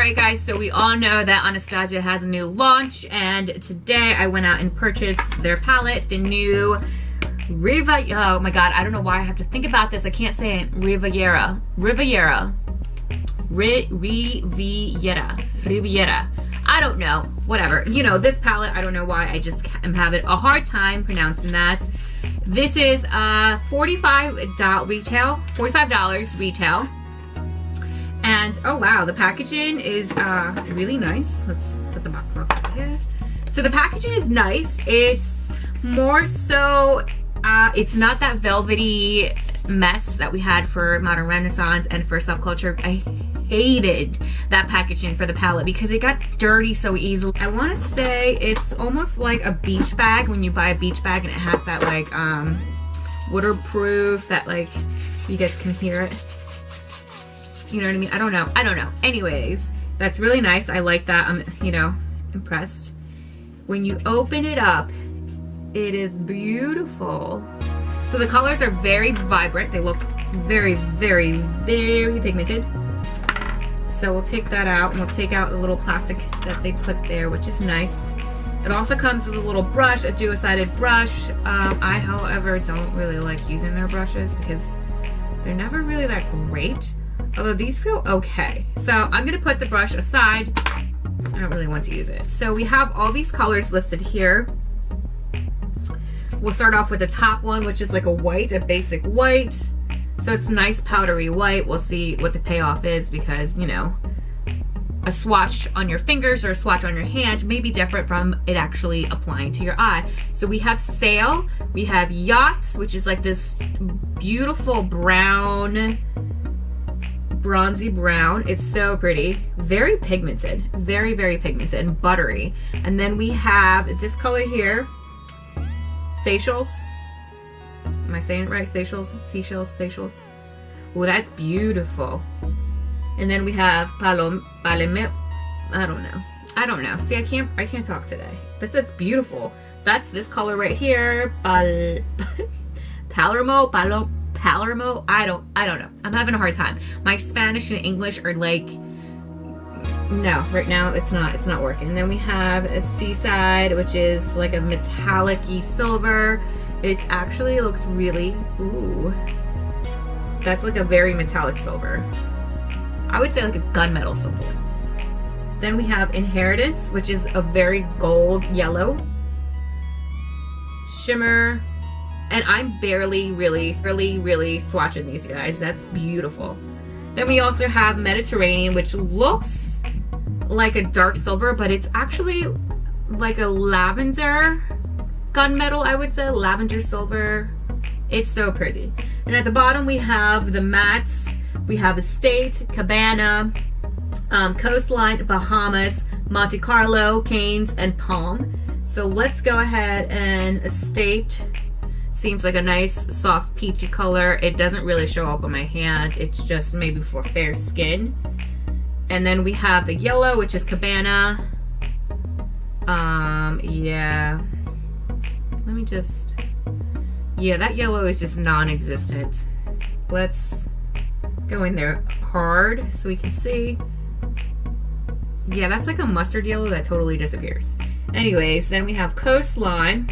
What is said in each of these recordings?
Alright guys, so we all know that Anastasia has a new launch, and today I went out and purchased their palette, the new Riviera. Oh my god, I don't know why I have to think about this. I can't say it. Riviera. I don't know. Whatever. You know, this palette, I don't know why. I just am having a hard time pronouncing that. This is $45 retail. And oh wow, the packaging is really nice. Let's put the box off here. So the packaging is nice. It's more so, it's not that velvety mess that we had for Modern Renaissance and for Subculture. I hated that packaging for the palette because it got dirty so easily. I want to say it's almost like a beach bag when you buy a beach bag and it has that like waterproof, that like, you guys can hear it. You know what I mean? I don't know. Anyways, that's really nice. I like that. I'm, you know, impressed. When you open it up, it is beautiful. So the colors are very vibrant. They look very, very, very pigmented. So we'll take that out, and we'll take out the little plastic that they put there, which is nice. It also comes with a little brush, a dual-sided brush. I, however, don't really like using their brushes because they're never really that great. Although these feel okay. So I'm gonna put the brush aside. I don't really want to use it. So we have all these colors listed here. We'll start off with the top one, which is like a white, a basic white. So it's nice powdery white. We'll see what the payoff is because, you know, a swatch on your fingers or a swatch on your hand may be different from it actually applying to your eye. So we have Sail, we have Yachts, which is like this beautiful brown, bronzy brown. It's so pretty, very pigmented, very, very pigmented and buttery. And then we have this color here, Seychelles. Am I saying it right? Seychelles. Oh, that's beautiful. And then we have Palome. I don't know. See, I can't talk today. But that's beautiful. That's this color right here. Palermo. I don't know. I'm having a hard time. My Spanish and English are like, no, right now it's not working. And then we have a Seaside, which is like a metallic-y silver. It actually looks really, ooh, that's like a very metallic silver. I would say like a gunmetal silver. Then we have Inheritance, which is a very gold yellow. Shimmer. And I'm barely really swatching these guys. That's beautiful. Then we also have Mediterranean, which looks like a dark silver, but it's actually like a lavender gunmetal, I would say. Lavender silver. It's so pretty. And at the bottom we have the mattes. We have Estate, Cabana, Coastline, Bahamas, Monte Carlo, Canes, and Palm. So let's go ahead and Estate. Seems like a nice soft peachy color. It doesn't really show up on my hand. It's just maybe for fair skin. And then we have the yellow, which is Cabana. Yeah. Let me just, yeah, that yellow is just non-existent. Let's go in there hard so we can see. Yeah, that's like a mustard yellow that totally disappears. Anyways, then we have Coastline.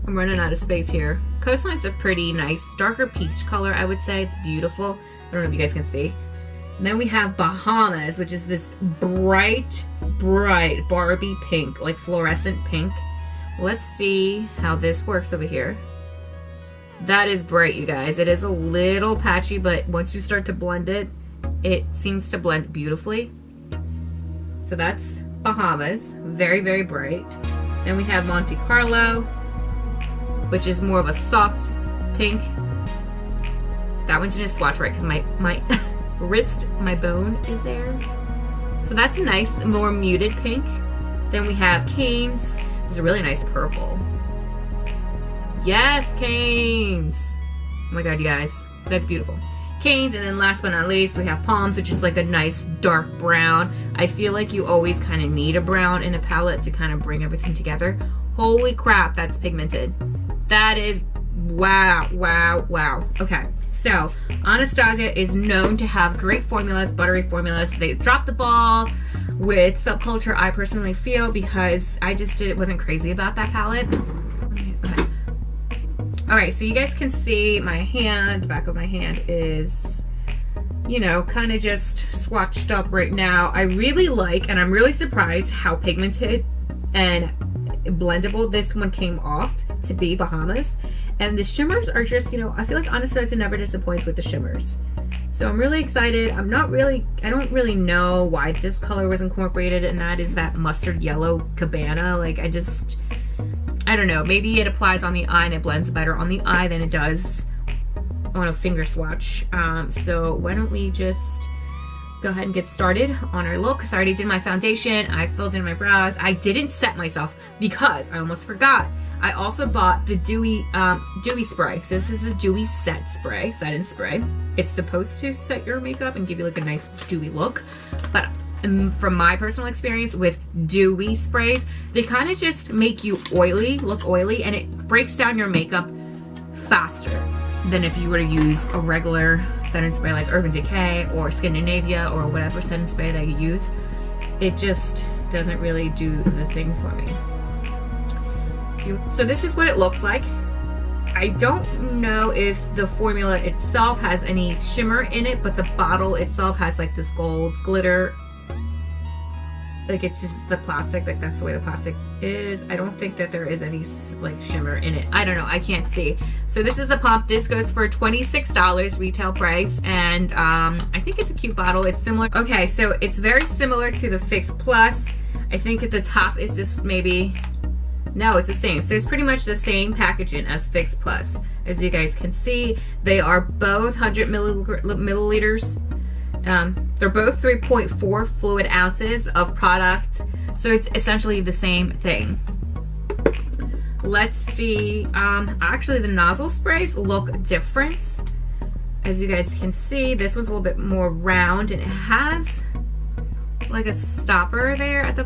I'm running out of space here. Coastline's a pretty nice, darker peach color, I would say. It's beautiful. I don't know if you guys can see. And then we have Bahamas, which is this bright Barbie pink, like fluorescent pink. Let's see how this works over here. That is bright, you guys. It is a little patchy, but once you start to blend it, it seems to blend beautifully. So that's Bahamas, very, very bright. Then we have Monte Carlo, which is more of a soft pink. That one didn't swatch right because my wrist, my bone is there. So that's a nice, more muted pink. Then we have Canes. It's a really nice purple. Yes, Canes. Oh my god, you guys. That's beautiful. Canes, and then last but not least, we have Palms, which is like a nice dark brown. I feel like you always kind of need a brown in a palette to kind of bring everything together. Holy crap, that's pigmented. That is, wow. Okay, So Anastasia is known to have great formulas, buttery formulas. They dropped the ball with Subculture, I personally feel, because I just wasn't crazy about that palette. Okay. All right, so you guys can see my hand, the back of my hand is, you know, kind of just swatched up right now. I really like, and I'm really surprised how pigmented and blendable this one came off to be, Bahamas. And the shimmers are just, you know, I feel like Anastasia never disappoints with the shimmers. So I'm really excited. I don't really know why this color was incorporated, and that is that mustard yellow Cabana. Like, I don't know, maybe it applies on the eye and it blends better on the eye than it does on a finger swatch. So why don't we just go ahead and get started on our look, because I already did my foundation, I filled in my brows. I didn't set myself because I almost forgot. I also bought the Dewy spray. So this is the Dewy setting spray. It's supposed to set your makeup and give you like a nice dewy look. But from my personal experience with Dewy sprays, they kind of just make you look oily, and it breaks down your makeup faster than if you were to use a regular setting spray like Urban Decay or Scandinavia or whatever setting spray that you use. It just doesn't really do the thing for me. So this is what it looks like. I don't know if the formula itself has any shimmer in it, but the bottle itself has like this gold glitter. Like, it's just the plastic, like that's the way the plastic is. I don't think that there is any like shimmer in it. I don't know, I can't see. So this is the pump. This goes for $26 retail price, and I think it's a cute bottle. It's similar. Okay, so it's very similar to the Fix Plus. I think at the top is just maybe, no, it's the same. So it's pretty much the same packaging as Fix Plus. As you guys can see, they are both 100 milliliters. They're both 3.4 fluid ounces of product. So it's essentially the same thing. Let's see. Actually, the nozzle sprays look different. As you guys can see, this one's a little bit more round, and it has like a stopper there at the,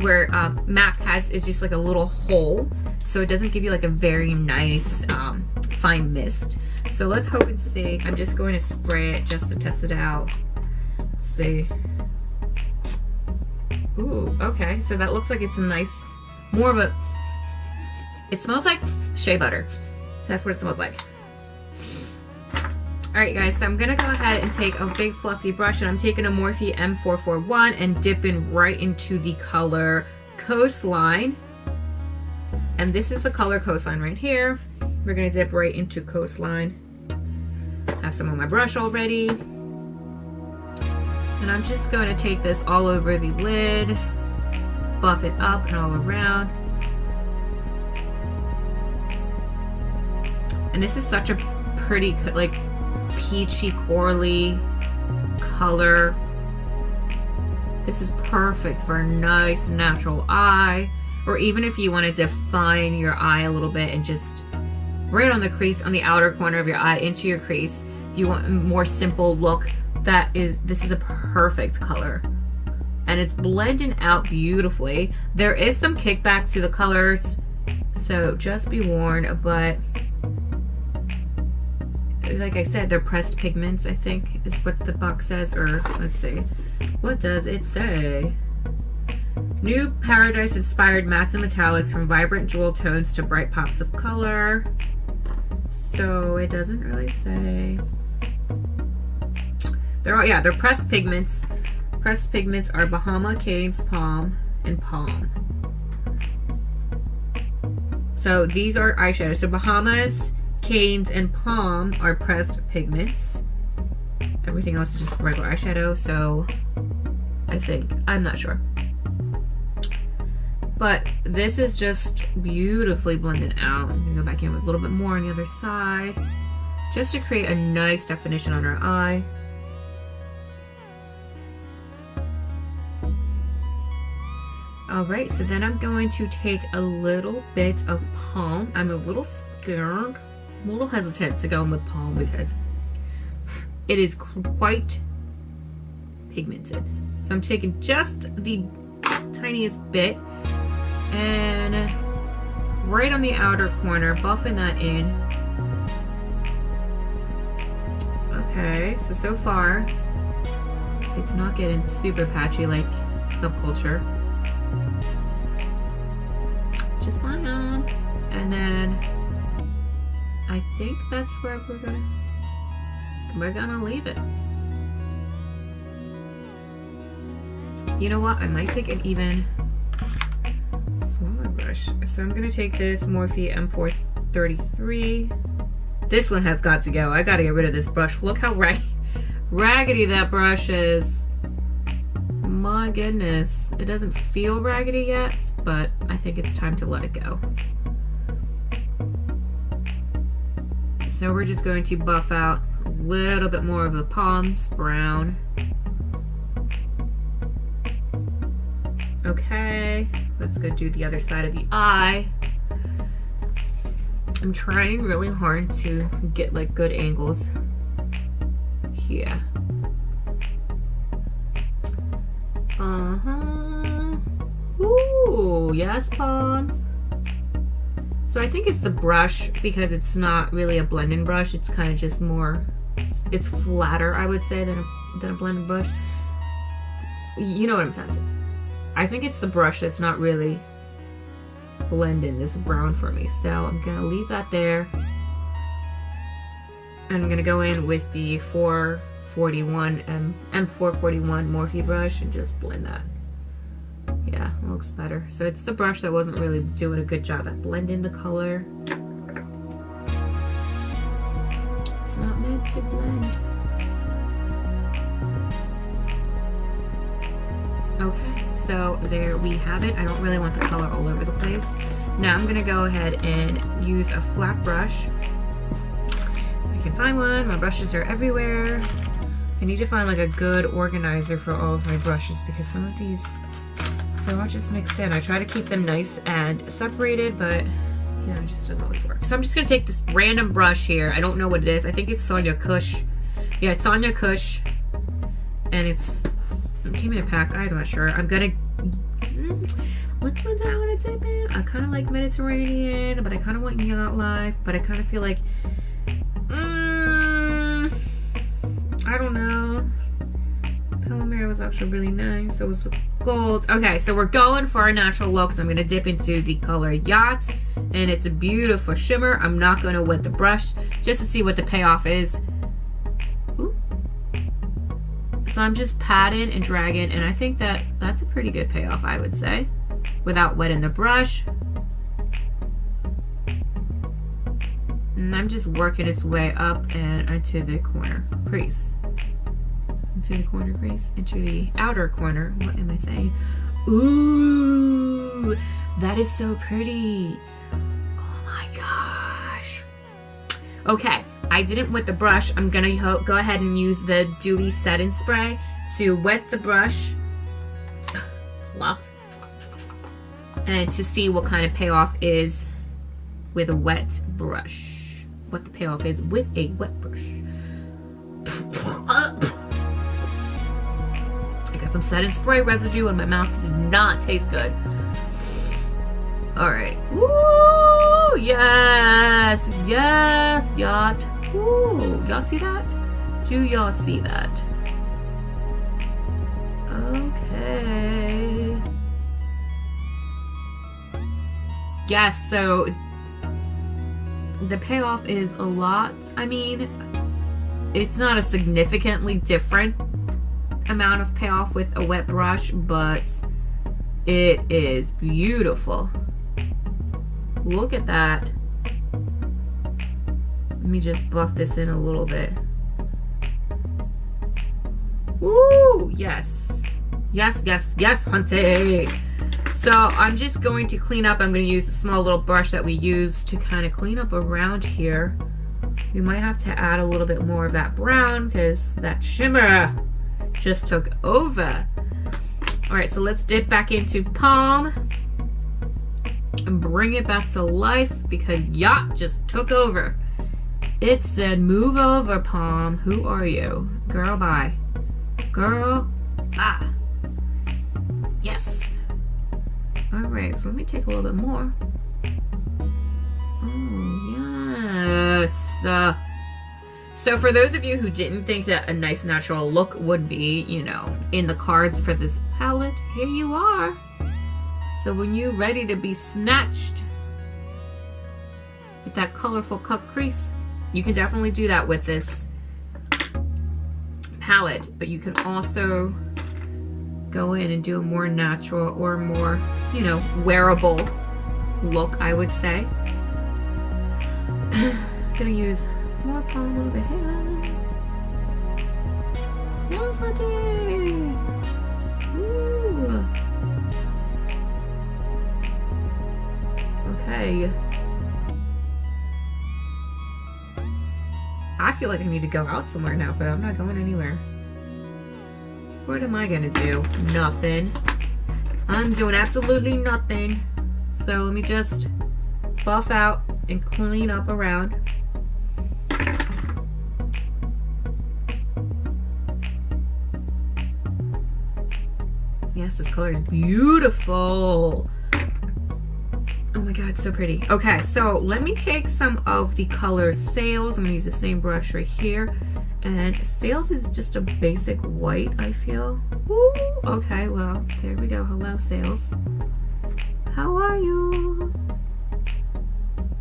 where MAC has, it's just like a little hole, so it doesn't give you like a very nice fine mist. So let's hope and see. I'm just going to spray it just to test it out. Let's see. Ooh, okay, so that looks like it's a nice, more of a, it smells like shea butter. That's what it smells like. Alright guys, so I'm going to go ahead and take a big fluffy brush, and I'm taking a Morphe M441 and dipping right into the color Coastline. And this is the color Coastline right here. We're going to dip right into Coastline. I have some on my brush already. And I'm just going to take this all over the lid, buff it up and all around. And this is such a pretty, like, peachy corally color. This is perfect for a nice natural eye, or even if you want to define your eye a little bit and just right on the crease, on the outer corner of your eye into your crease. If you want a more simple look, this is a perfect color, and it's blending out beautifully. There is some kickback to the colors, so just be warned, but like I said, they're pressed pigments, I think is what the box says, or let's see, what does it say? New Paradise inspired mattes and metallics, from vibrant jewel tones to bright pops of color. So it doesn't really say. They're pressed pigments. Pressed pigments are Bahama, Canes, Palm, and Palm. So these are eyeshadows. So Bahamas, Canes, and Palm are pressed pigments. Everything else is just regular eyeshadow, so I think, I'm not sure. But this is just beautifully blended out. I'm gonna go back in with a little bit more on the other side, just to create a nice definition on our eye. Alright, so then I'm going to take a little bit of Palm. I'm a little scared, I'm a little hesitant to go in with Palm because it is quite pigmented. So I'm taking just the tiniest bit and right on the outer corner, buffing that in. Okay, so far, it's not getting super patchy like Subculture. Just like that. And then, I think that's where we're gonna leave it. You know what? I might take an even smaller brush. So I'm gonna take this Morphe M433. This one has got to go. I gotta get rid of this brush. Look how raggedy that brush is. My goodness. It doesn't feel raggedy yet, but I think it's time to let it go. So we're just going to buff out a little bit more of the palms brown. Okay, let's go do the other side of the eye. I'm trying really hard to get like good angles here. Ooh, yes, palms. So I think it's the brush because it's not really a blending brush. It's kind of just more, it's flatter, I would say, than a blending brush. You know what I'm saying? I think it's the brush that's not really blending this brown for me. So I'm gonna leave that there. And I'm gonna go in with the M441 Morphe brush and just blend that. Yeah, it looks better. So it's the brush that wasn't really doing a good job at blending the color. It's not meant to blend. Okay, so there we have it. I don't really want the color all over the place. Now I'm gonna go ahead and use a flat brush. I can find one. My brushes are everywhere. I need to find like a good organizer for all of my brushes because some of these, they're all just mixed in. I try to keep them nice and separated, but you know, it just doesn't always work. So I'm just gonna take this random brush here. I don't know what it is. I think it's Sonia Kush. Yeah, it's Sonia Kush. And it came in a pack. I'm not sure. I'm gonna, which ones I want to dip in? I kind of like Mediterranean, but I kind of want Yacht Life, but I kind of feel like, I don't know. Palomero was actually really nice. So was with gold. Okay, so we're going for our natural looks. I'm gonna dip into the color Yacht, and it's a beautiful shimmer. I'm not gonna wet the brush just to see what the payoff is. Ooh. So I'm just patting and dragging, and I think that that's a pretty good payoff, I would say, without wetting the brush. And I'm just working its way up and into the corner crease. Into the corner crease, into the outer corner. What am I saying? Ooh, that is so pretty. Oh my gosh. Okay, I didn't wet the brush. I'm gonna go ahead and use the Dewy setting spray to wet the brush. Locked. And to see what kind of payoff is with a wet brush. What the payoff is with a wet brush. I got some setting spray residue and my mouth does not taste good. Alright. Woo! Yes! Yes! Yacht. Woo! Y'all see that? Do y'all see that? Okay. Yes, so the payoff is a lot. I mean, it's not a significantly different amount of payoff with a wet brush, but it is beautiful. Look at that. Let me just buff this in a little bit. Woo! Yes. Yes, yes, yes, hunty. So I'm just going to clean up. I'm going to use a small little brush that we use to kind of clean up around here. We might have to add a little bit more of that brown because that shimmer just took over. All right, so let's dip back into palm and bring it back to life because Yacht just took over. It said, move over, palm. Who are you? Girl, bye. Girl, bye. Yes. All right, so let me take a little bit more. Oh, yes. So for those of you who didn't think that a nice natural look would be, you know, in the cards for this palette, here you are. So when you're ready to be snatched with that colorful cut crease, you can definitely do that with this palette, but you can also go in and do a more natural or more, you know, wearable look, I would say. Gonna use more palm over here. Yes, I did. Ooh. Okay. I feel like I need to go out somewhere now, but I'm not going anywhere. What am I gonna do? Nothing. I'm doing absolutely nothing. So let me just buff out and clean up around. Yes, this color is beautiful. Oh my god, so pretty. Okay, so let me take some of the color Sales. I'm gonna use the same brush right here. And Sales is just a basic white, I feel. Woo! Okay, well, there we go. Hello, Sales. How are you?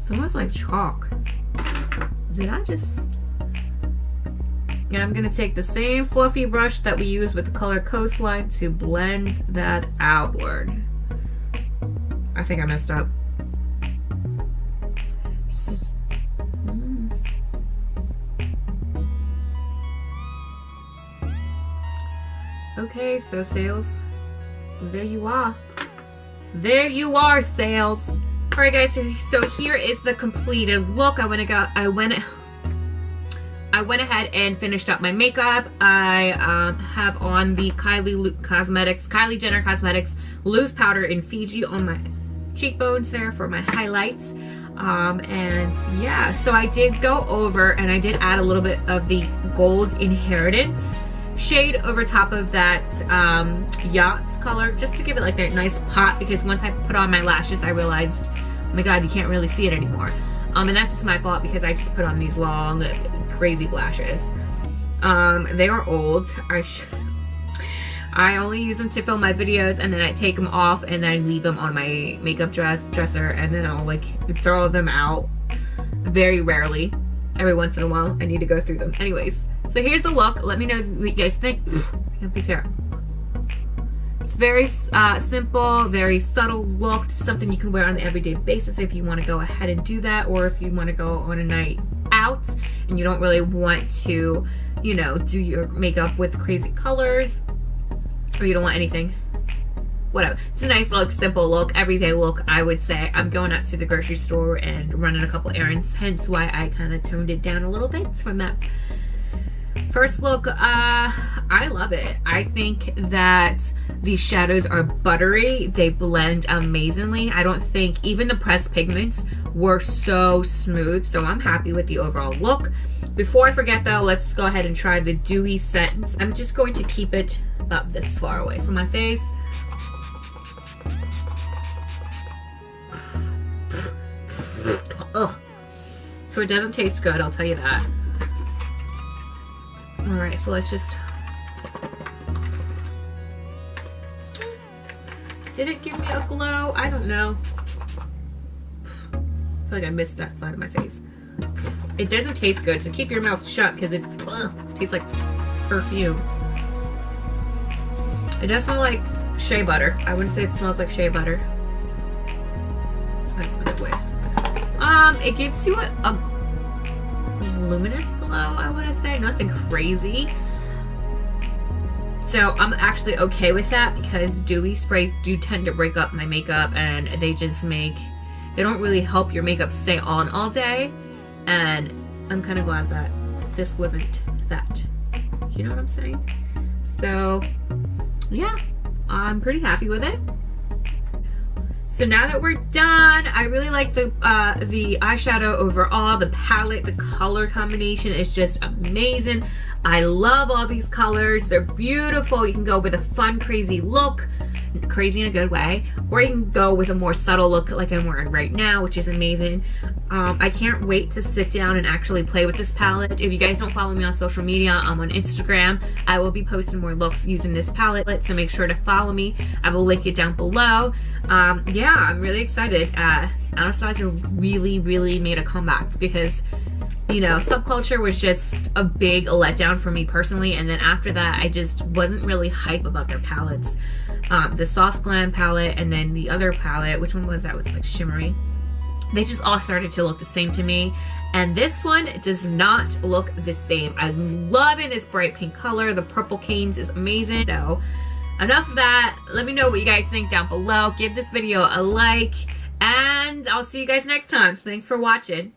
Someone's like chalk. Did I just... And I'm gonna take the same fluffy brush that we use with the color Coastline to blend that outward. I think I messed up. Okay, so Sales, there you are. There you are, Sales. All right, guys. So here is the completed look. I went ahead and finished up my makeup. I have on the Kylie Jenner Cosmetics loose powder in Fiji on my cheekbones there for my highlights. And yeah, so I did go over and I did add a little bit of the Gold Inheritance shade over top of that yacht color, just to give it like that nice pop, because once I put on my lashes I realized, oh my god, you can't really see it anymore. And that's just my fault because I just put on these long crazy lashes. They are old. I only use them to film my videos, and then I take them off and then I leave them on my makeup dresser, and then I'll like throw them out very rarely. Every once in a while I need to go through them. Anyways, so here's the look. Let me know what you guys think. It's very simple, very subtle look. It's something you can wear on an everyday basis if you want to go ahead and do that, or if you want to go on a night out and you don't really want to, you know, do your makeup with crazy colors, or you don't want anything. Whatever. It's a nice look, simple look, everyday look, I would say. I'm going out to the grocery store and running a couple errands, hence why I kind of toned it down a little bit from that first look. I love it. I think that these shadows are buttery. They blend amazingly. I don't think even the pressed pigments were so smooth, so I'm happy with the overall look. Before I forget though, let's go ahead and try the Dewy Scent. I'm just going to keep it about this far away from my face. Ugh. So it doesn't taste good, I'll tell you that. Alright, so let's just... Did it give me a glow? I don't know. I feel like I missed that side of my face. It doesn't taste good, so keep your mouth shut because it tastes like perfume. It does smell like shea butter. I wouldn't say it smells like shea butter. It gives you a luminous glow, I want to say. Nothing crazy. So I'm actually okay with that because dewy sprays do tend to break up my makeup, and they just they don't really help your makeup stay on all day. And I'm kind of glad that this wasn't that. You know what I'm saying? So yeah, I'm pretty happy with it. So now that we're done, I really like the eyeshadow overall. The palette, the color combination is just amazing. I love all these colors. They're beautiful. You can go with a fun, crazy look, crazy in a good way, or you can go with a more subtle look like I'm wearing right now, which is amazing. I can't wait to sit down and actually play with this palette. If you guys don't follow me on social media, I'm on Instagram. I will be posting more looks using this palette, so make sure to follow me. I will link it down below. Yeah, I'm really excited. Anastasia really made a comeback because, you know, Subculture was just a big letdown for me personally, and then after that I just wasn't really hype about their palettes. The Soft Glam palette and then the other palette, which one was that? It was like shimmery. They just all started to look the same to me, and this one does not look the same. I'm loving this bright pink color. The purple canes is amazing. So enough of that. Let me know what you guys think down below. Give this video a like, and I'll see you guys next time. Thanks for watching.